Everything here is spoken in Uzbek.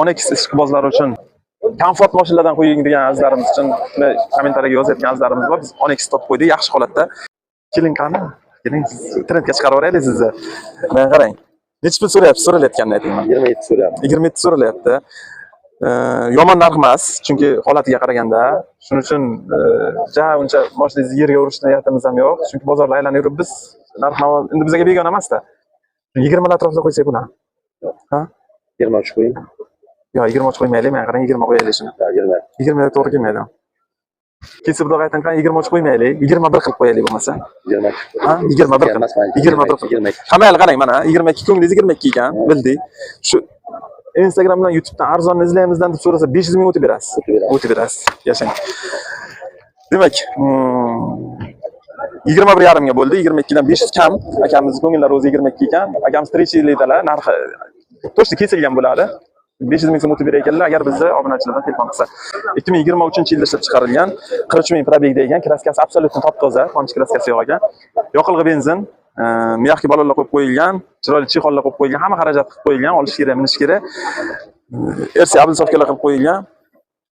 Onyx ishqibozlari uchun komfort mashinalardan qo'ying degan azizlarimiz uchun kommentariyaga yozayotgan azizlarimiz bor. Biz Onyx topib qo'ydik, yaxshi holatda. Keling qani, keling trendga chiqarib yuboraylik sizni. Mana qarang. Necha pul so'ralayotganini ayting. 27 so'rayapti. 27 so'ralayapti. Yomon narx emas, chunki holatiga qaraganda. Shuning uchun uncha mashinangizni yerga urishni niyatimiz ham yo'q, chunki bozorda aylanib yurib biz narx-navo endi bizga begona emas-da. 20 atrofida qo'ysak buni. Ha? 23 qo'ying. Yo'q, 23 qo'ymaylik, men qarang 20 qo'yaylik shuni. 20 to'g'ri kelmaydi. Kesib xudo aytgan qani 23 qo'ymaylik, 21 qilib qo'yaylik bo'lmasa. 22. Ha? 21 emas, 21. Qamayli qarang mana 22 ko'nglingiz 22 ekan, bildik. Shu Instagram bilan YouTubedan arzonni izlaymizdan deb so'rasa 500 ming o'tib berasiz. O'tib berasiz. Yashang. Demak, 21,5 ga bo'ldi. 22 dan 500 kam. Akamizning ko'ngillari o'zi 22 ekan. Akamiz tirikchilikdalar, narxi to'shti kesilgan bo'ladi. 500 ming so'm o'tib berar ekanlar agar bizni obunachilardan telefon qilsa. 2023-yilda ishlab chiqarilgan, 43 ming probegda ekan, kraskasi absolyutni top-toza, qonchi kraskasi yo'q ekan. Yoqilg'i benzin, miyaqli balonlar qo'yib qo'yilgan, chiroyli chexollar qo'yib qo'yilgan, hamma xarajat qilib qo'yilgan, olish kerak, minish kerak. RC ablisovkalar qilib qo'yilgan.